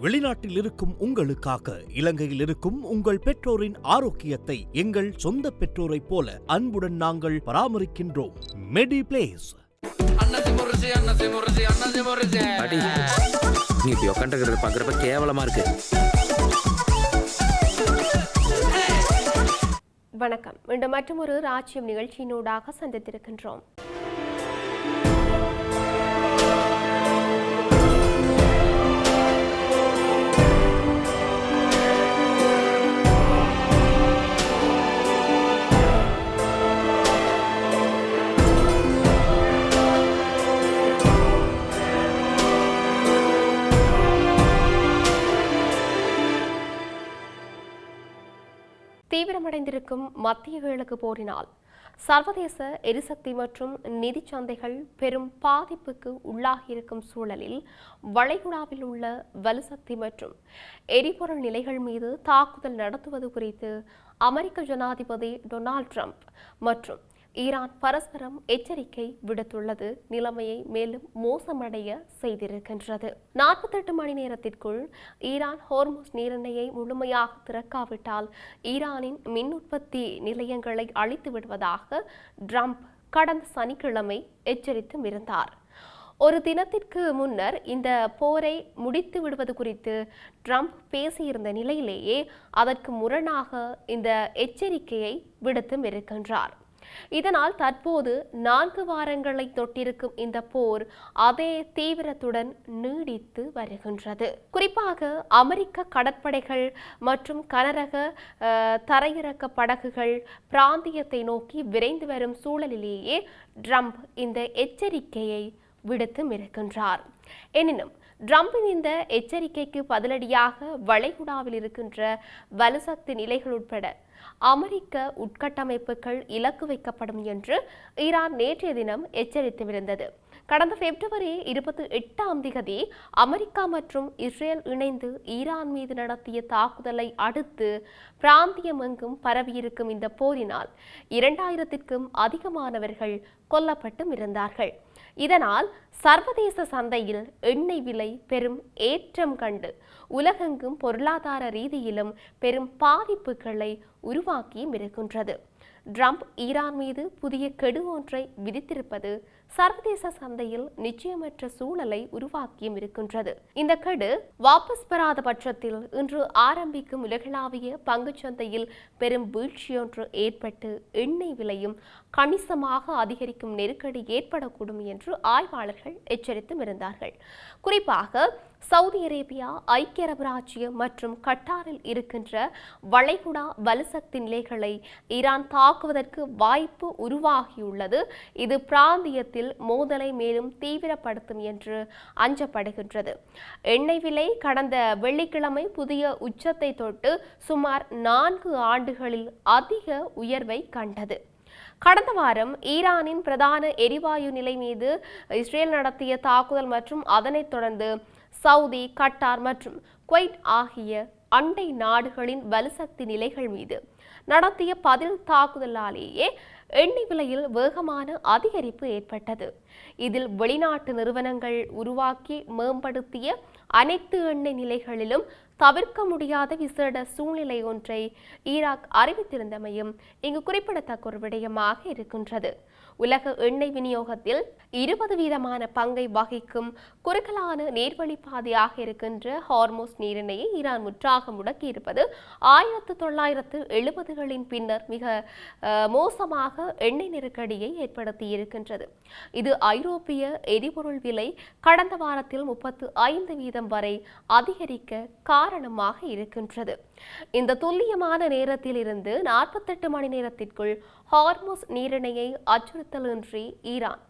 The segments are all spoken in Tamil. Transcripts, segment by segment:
வெளிநாட்டில் இருக்கும் உங்களுக்காக இலங்கையில் இருக்கும் உங்கள் பெற்றோரின் ஆரோக்கியத்தை எங்கள் சொந்த பெற்றோரைப் போல அன்புடன் நாங்கள் பராமரிக்கின்றோம். மெடி பிளேஸ். நீ இப்படி உட்காந்துக்கிறது பார்க்குறப்ப கேவலமா இருக்கு. வணக்கம். மீண்டும் மற்றொரு ராஜ்யம் நிகழ்ச்சியினூடாக சந்தித்திருக்கின்றோம். தீவிரமடைந்திருக்கும் மத்திய கிழக்கு போரினால் சர்வதேச எரிசக்தி மற்றும் நிதி சந்தைகள் பெரும் பாதிப்புக்கு உள்ளாகியிருக்கும் சூழலில் வளைகுடாவில் உள்ள வலுசக்தி மற்றும் எரிபொருள் நிலைகள் மீது தாக்குதல் நடத்துவது குறித்து அமெரிக்க ஜனாதிபதி டொனால்ட் ட்ரம்ப் மற்றும் ஈரான் பரஸ்பரம் எச்சரிக்கை விடுத்துள்ளது நிலைமையை மேலும் மோசமடைய செய்திருக்கின்றது. 48 மணி நேரத்திற்குள் ஈரான் ஹோர்முஸ் நீரிணையை முழுமையாக திறக்காவிட்டால் ஈரானின் மின் உற்பத்தி நிலையங்களை அழித்து விடுவதாக ட்ரம்ப் கடந்த சனிக்கிழமை எச்சரித்தும் இருந்தார். ஒரு தினத்திற்கு முன்னர் இந்த போரை முடித்து விடுவது குறித்து ட்ரம்ப் பேசியிருந்த நிலையிலேயே அதற்கு முரணாக இந்த எச்சரிக்கையை விடுத்தும் இருக்கின்றார். இதனால் தற்போது 4 வாரங்களை தொட்டிருக்கும் இந்த போர் அதே தீவிரத்துடன் நீடித்து வருகின்றது. குறிப்பாக அமெரிக்க கடற்படைகள் மற்றும் கனரக தரையிறக்க படகுகள் பிராந்தியத்தை நோக்கி விரைந்து வரும் சூழலிலேயே ட்ரம்ப் இந்த எச்சரிக்கையை விடுத்தும் இருக்கின்றார். எனினும் ட்ரம்பின் இந்த எச்சரிக்கைக்கு பதிலடியாக வளைகுடாவில் இருக்கின்ற வலுசக்தி நிலைகள் உட்பட அமெரிக்க உட்கட்டமைப்புகள் இலக்கு வைக்கப்படும் என்று ஈரான் நேற்றைய தினம் எச்சரித்துவிருந்தது. கடந்த பிப்ரவரி 28 அமெரிக்கா மற்றும் இஸ்ரேல் இணைந்து ஈரான் மீது நடத்திய தாக்குதலை அடுத்து பிராந்தியம் எங்கும் பரவியிருக்கும் இந்த போரினால் 2000க்கும் அதிகமானவர்கள் கொல்லப்பட்டும் இருந்தார்கள். இதனால் சர்வதேச சந்தையில் எண்ணெய் விலை பெரும் ஏற்றம் கண்டு உலகெங்கும் பொருளாதார ரீதியிலும் பெரும் பாதிப்புகளை உருவாக்கியும் இருக்கின்றது. ட்ரம்ப் ஈரான் மீது புதிய கெடு ஒன்றை விதித்திருப்பது சர்வதேச சந்தையில் நிச்சயமற்ற சூழலை உருவாக்கியும் இருக்கின்றது. இந்த கெடு வாபஸ் பெறாத பட்சத்தில் இன்று ஆரம்பிக்கும் உலகளாவிய பங்குச்சந்தையில் பெரும் வீழ்ச்சியொன்று ஏற்பட்டு எண்ணெய் விலையும் கணிசமாக அதிகரிக்கும் நெருக்கடி ஏற்படக்கூடும் என்று ஆய்வாளர்கள் எச்சரித்தும் இருந்தார்கள். குறிப்பாக சவுதி அரேபியா, ஐக்கிய அரபு ராச்சியம் மற்றும் கட்டாரில் இருக்கின்ற வளைகுடா வலுசக்தி நிலைகளை ஈரான் தாக்குவதற்கு வாய்ப்பு உருவாகியுள்ளது. இது பிராந்தியத்தில் மோதலை மேலும் தீவிரப்படுத்தும் என்று அஞ்சப்படுகின்றது. எண்ணெய் விலை கடந்த வெள்ளிக்கிழமை புதிய உச்சத்தை தொட்டு சுமார் 4 ஆண்டுகளில் அதிக உயர்வை கண்டது. கடந்த வாரம் ஈரானின் பிரதான எரிவாயு நிலை மீது இஸ்ரேல் நடத்திய தாக்குதல் மற்றும் அதனைத் தொடர்ந்து சவுதி, கட்டார் மற்றும் குவைட் ஆகிய அண்டை நாடுகளின் வலுசக்தி நிலைகள் மீது நடத்திய பதில் தாக்குதலாலேயே எண்ணெய் விலையில் வேகமான அதிகரிப்பு ஏற்பட்டது. இதில் வெளிநாட்டு நிறுவனங்கள் உருவாக்கி மேம்படுத்திய அனைத்து எண்ணெய் நிலைகளிலும் தவிர்க்க முடியாத விசேட சூழ்நிலை ஒன்றை ஈராக் அறிவித்திருந்தமையும் இங்கு குறிப்பிடத்தக்க ஒரு விடயமாக இருக்கின்றது. உலக எண்ணெய் விநியோகத்தில் 20% பங்கை வகிக்கும் குறுகலான நீர்வழி பாதையாக இருக்கின்ற ஹார்முஸ் நீரிணையை ஈரான் முற்றாக முடக்கியிருப்பது 1970களின் பின்னர் மிக மோசமாக எண்ணெய் நெருக்கடியை ஏற்படுத்தி இருக்கின்றது. இது ஐரோப்பிய எரிபொருள் விலை கடந்த வாரத்தில் 35% வரை அதிகரிக்க காரணமாக இருக்கின்றது. இந்த துல்லியமான நேரத்தில் இருந்து 48 மணி நேரத்திற்குள் ஹார்முஸ் நீரிணையை அச்சுறுத்தலின்றி ஈரான்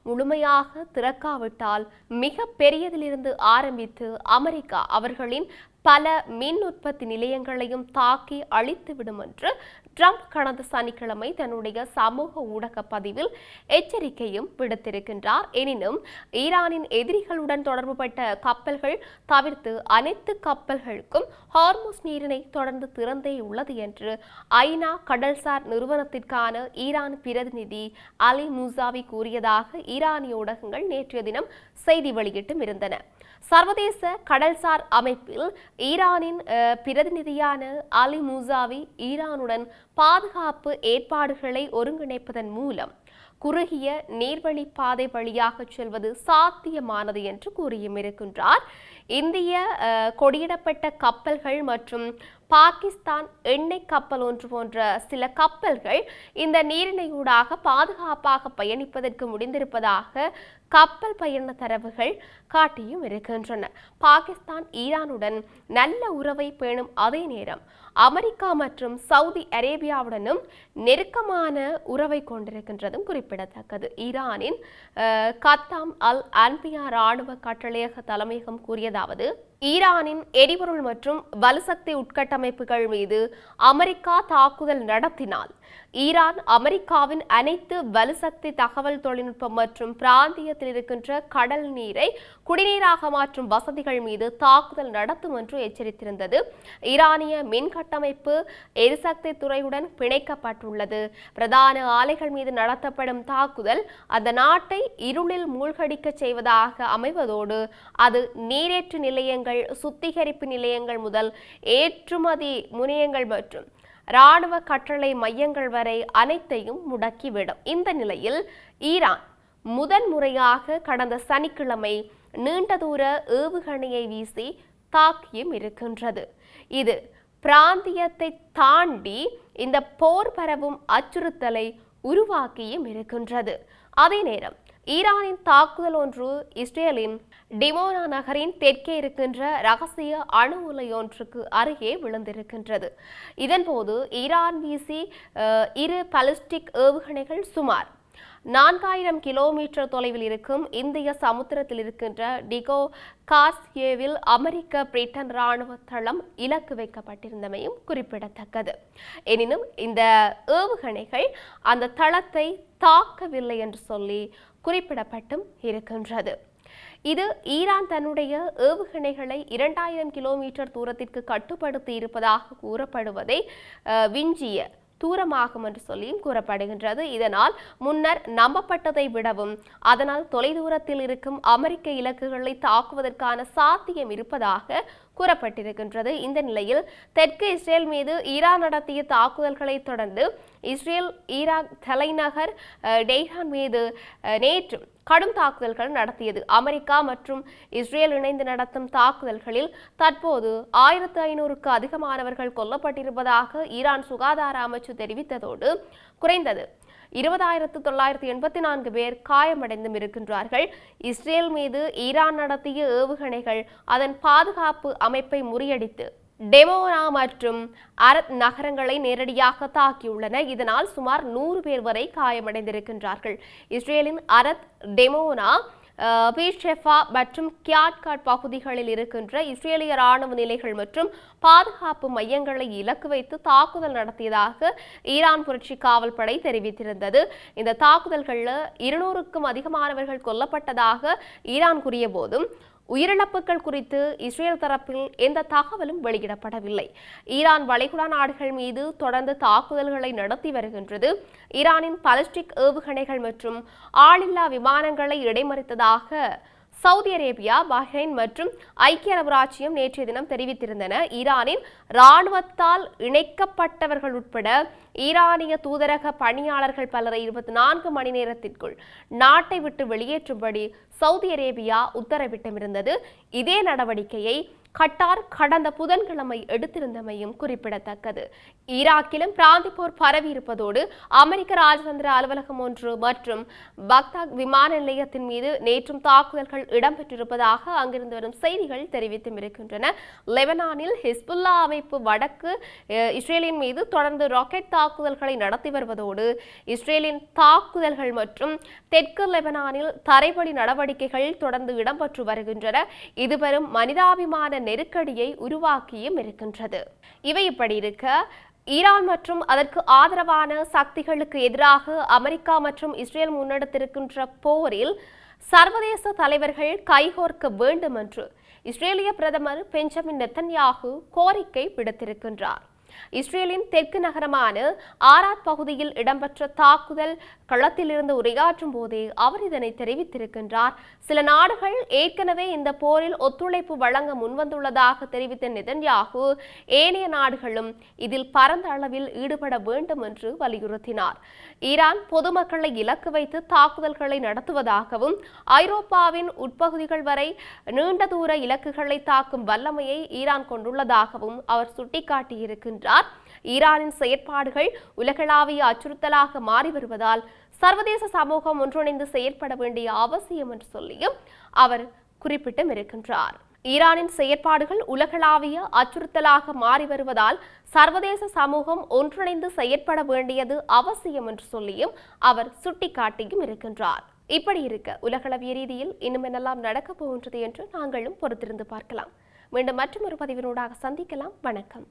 முழுமையாக திறக்காவிட்டால் மிக பெரியதிலிருந்து ஆரம்பித்து அமெரிக்கா அவர்களின் பல மின் உற்பத்தி நிலையங்களையும் தாக்கி அழித்துவிடும் என்று ட்ரம்ப் கடந்த சனிக்கிழமை தன்னுடைய சமூக ஊடக பதிவில் எச்சரிக்கையும் விடுத்திருக்கின்றார். எனினும் ஈரானின் எதிரிகளுடன் தொடர்புபட்ட கப்பல்கள் தவிர்த்து அனைத்து கப்பல்களுக்கும் ஹார்முஸ் நீரிணை தொடர்ந்து திறந்தே உள்ளது என்று ஐநா கடல்சார் நிறுவனத்திற்கான ஈரான் பிரதிநிதி அலி மூசாவி கூறியதாக ஈரானிய ஊடகங்கள் நேற்றைய தினம் செய்தி வெளியிட்டும் இருந்தன. சர்வதேச கடல்சார் அமைப்பில் ஈரானின் பிரதிநிதியான அலி மூசாவி ஈரானுடன் பாதுகாப்பு ஏற்பாடுகளை ஒருங்கிணைப்பதன் மூலம் குறுகிய நீர்வழி பாதை வழியாக செல்வது சாத்தியமானது என்று கூறியும் இருக்கின்றார். இந்திய கொடியிடப்பட்ட கப்பல்கள் மற்றும் பாகிஸ்தான் எண்ணெய் கப்பல் ஒன்று போன்ற சில கப்பல்கள் இந்த நீரிணையூடாக பாதுகாப்பாக பயணிப்பதற்கு முடிந்திருப்பதாக கப்பல் பயண தரவுகள் காட்டியும் இருக்கின்றன. பாகிஸ்தான் ஈரானுடன் நல்ல உறவை பேணும் அதே நேரம் அமெரிக்கா மற்றும் சவுதி அரேபியாவுடனும் நெருக்கமான உறவை கொண்டிருக்கின்றதும் குறிப்பிடத்தக்கது. ஈரானின் கத்தாம் அல் அன்பியா ராணுவ கட்டளையக தலைமையகம் கூறியதாவது, ஈரானின் எரிபொருள் மற்றும் வலுசக்தி உட்கட்டமைப்புகள் மீது அமெரிக்கா தாக்குதல் நடத்தினால் ஈரான் அமெரிக்காவின் அனைத்து வலுசக்தி தகவல் தொழில்நுட்பம் மற்றும் பிராந்தியத்தில் இருக்கின்ற கடல் நீரை குடிநீராக மாற்றும் வசதிகள் மீது தாக்குதல் நடத்தும் என்று எச்சரித்திருந்தது. ஈரானிய மின் கட்டமைப்பு எரிசக்தி துறையுடன் பிணைக்கப்பட்டுள்ளது. பிரதான ஆலைகள் மீது நடத்தப்படும் தாக்குதல் அந்த நாட்டை இருளில் மூழ்கடிக்க செய்வதாக அமைவதோடு அது நீரேற்று நிலையங்கள், சுத்திகரிப்பு நிலையங்கள் முதல் ஏற்றுமதி முனையங்கள் மற்றும் இராணுவ கட்டளை மையங்கள் வரை அனைத்தையும் முடக்கிவிடும். இந்த நிலையில் ஈரான் முதன்முறையாக கடந்த சனிக்கிழமை நீண்ட தூர ஏவுகணையை வீசி தாக்கியும் இருக்கின்றது. இது பிராந்தியத்தை தாண்டி இந்த போர் பரவும் அச்சுறுத்தலை உருவாக்கியும் இருக்கின்றது. அதே நேரம் ஈரானின் தாக்குதல் ஒன்று இஸ்ரேலின் டிமோனா நகரின் தெற்கே இருக்கின்ற ரகசிய அணு உலை ஒன்றுக்கு அருகே விழுந்திருக்கின்றது. இதன்போது ஈரான் வீசி 2 பாலிஸ்டிக் ஏவுகணைகள் சுமார் 4000 கிலோமீட்டர் தொலைவில் இருக்கும் இந்திய சமுத்திரத்தில் இருக்கின்ற டிகோ கார்ஸ்யேவில் அமெரிக்க பிரிட்டன் இராணுவ தளம் இலக்கு வைக்கப்பட்டிருந்தமையும் குறிப்பிடத்தக்கது. எனினும் இந்த ஏவுகணைகள் அந்த தளத்தை தாக்கவில்லை என்று சொல்லி குறிப்பிடப்பட்டும் இருக்கின்றது. இது ஈரான் தன்னுடைய ஏவுகணைகளை 2000 கிலோமீட்டர் தூரத்திற்கு கட்டுப்படுத்தி இருப்பதாக கூறப்படுவதை விஞ்சிய தூரமாகும் என்று சொல்லியும் கூறப்படுகின்றது. இதனால் முன்னர் நம்பப்பட்டதை விடவும் அதனால் தொலைதூரத்தில் இருக்கும் அமெரிக்க இலக்குகளை தாக்குவதற்கான சாத்தியம் இருப்பதாக கூறப்பட்டிருக்கின்றது. இந்த நிலையில் தெற்கு இஸ்ரேல் மீது ஈரான் நடத்திய தாக்குதல்களை தொடர்ந்து இஸ்ரேல் ஈராக் தலைநகர் டெஹ்ரான் மீது நேற்று கடும் தாக்குதல்கள் நடத்தியது. அமெரிக்கா மற்றும் இஸ்ரேல் இணைந்து நடத்தும் தாக்குதல்களில் தற்போது 1500க்கு அதிகமானவர்கள் கொல்லப்பட்டிருப்பதாக ஈரான் சுகாதார அமைச்சு தெரிவித்ததோடு குறைந்தது 20,984 பேர் காயமடைந்தும் இருக்கின்றார்கள். இஸ்ரேல் மீது ஈரான் நடத்திய ஏவுகணைகள் அதன் பாதுகாப்பு அமைப்பை முறியடித்து டெமோனா மற்றும் அரத் நகரங்களை நேரடியாக தாக்கியுள்ளன. இதனால் சுமார் 100 பேர் வரை காயமடைந்திருக்கின்றார்கள். இஸ்ரேலின் அரத், டெமோனா, பீஷெஃபா மற்றும் கியாட்காட் பகுதிகளில் இருக்கின்ற இஸ்ரேலிய ராணுவ நிலைகள் மற்றும் பாதுகாப்பு மையங்களை இலக்கு வைத்து தாக்குதல் நடத்தியதாக ஈரான் புரட்சி காவல் படை தெரிவித்திருந்தது. இந்த தாக்குதல்களில் 200க்கும் அதிகமானவர்கள் கொல்லப்பட்டதாக ஈரான் கூறிய போதும் உயிரிழப்புகள் குறித்து இஸ்ரேல் தரப்பில் எந்த தகவலும் வெளியிடப்படவில்லை. ஈரான் வளைகுடா நாடுகள் மீது தொடர்ந்து தாக்குதல்களை நடத்தி வருகின்றது. ஈரானின் பாலிஸ்டிக் ஏவுகணைகள் மற்றும் ஆளில்லா விமானங்களை இடைமறித்ததாக சவுதி அரேபியா, பஹ்ரைன் மற்றும் ஐக்கிய அரபு ராச்சியம் நேற்றைய தினம் தெரிவித்திருந்தன. ஈரானின் இராணுவத்தால் இணைக்கப்பட்டவர்கள் உட்பட ஈரானிய தூதரக பணியாளர்கள் பலரை 24 மணி நேரத்திற்குள் நாட்டை விட்டு வெளியேற்றும்படி சவுதி அரேபியா உத்தரவிட்டிருந்தது. இதே நடவடிக்கையை கட்டார் கடந்த புதன்கிழமை எடுத்திருந்தமையும் குறிப்பிடத்தக்கது. ஈராக்கிலும் பிராந்திய போர் பரவி இருப்பதோடு அமெரிக்க ராஜதந்திர அலுவலகம் ஒன்று மற்றும் பக்தாக் விமான நிலையத்தின் மீது நேற்றும் தாக்குதல்கள் இடம்பெற்றிருப்பதாக அங்கிருந்து வரும் செய்திகள் தெரிவித்தும் இருக்கின்றன. லெபனானில் ஹிஸ்புல்லா அமைப்பு வடக்கு இஸ்ரேலின் மீது தொடர்ந்து ராக்கெட் தாக்குதல்களை நடத்தி வருவதோடு இஸ்ரேலின் தாக்குதல்கள் மற்றும் தெற்கு லெபனானில் தரைவழி நடவடிக்கைகள் தொடர்ந்து இடம்பெற்று வருகின்றன. இது பெரும் மனிதாபிமான நெருக்கடியை உருவாக்கியும் இருக்கின்றது. இவை இப்படி இருக்க ஈரான் மற்றும் அதற்கு ஆதரவான சக்திகளுக்கு எதிராக அமெரிக்கா மற்றும் இஸ்ரேல் முன்னெடுத்திருக்கின்ற போரில் சர்வதேச தலைவர்கள் கைகோர்க்க வேண்டும் என்று இஸ்ரேலிய பிரதமர் பெஞ்சமின் நெத்தன்யாகு கோரிக்கை விடுத்திருக்கின்றார். இஸ்ரேலின் தெற்கு நகரமான ஆராத் பகுதியில் இடம்பெற்ற தாக்குதல் களத்திலிருந்து உரையாற்றும் போதே அவர் இதனை தெரிவித்திருக்கின்றார். சில நாடுகள் ஏற்கனவே இந்த போரில் ஒத்துழைப்பு வழங்க முன்வந்துள்ளதாக தெரிவித்த நெதன்யாகு ஏனைய நாடுகளும் இதில் பரந்த அளவில் ஈடுபட வேண்டும் என்று வலியுறுத்தினார். ஈரான் பொதுமக்களை இலக்கு வைத்து தாக்குதல்களை நடத்துவதாகவும் ஐரோப்பாவின் உட்பகுதிகள் வரை நீண்ட தூர இலக்குகளை தாக்கும் வல்லமையை ஈரான் கொண்டுள்ளதாகவும் அவர் சுட்டிக்காட்டியிருக்கின்றார். ஈரானின் செயற்பாடுகள் உலகளாவிய அச்சுறுத்தலாக மாறி வருவதால் சர்வதேச சமூகம் ஒன்றிணைந்து செயற்பட வேண்டிய அவசியம் என்று சொல்லியும் அவர் குறிப்பிட்டும் இருக்கின்றார். ஈரானின் செயற்பாடுகள் உலகளாவிய அச்சுறுத்தலாக மாறி வருவதால் சர்வதேச சமூகம் ஒன்றிணைந்து செயற்பட வேண்டியது அவசியம் என்று சொல்லியும் அவர் சுட்டிக்காட்டியும் இருக்கின்றார். இப்படி இருக்க உலகளவிய ரீதியில் இன்னும் என்னெல்லாம் நடக்கப் போகின்றது என்று நாங்களும் பொறுத்திருந்து பார்க்கலாம். மீண்டும் மற்றொரு பதிவினூடாக சந்திக்கலாம். வணக்கம்.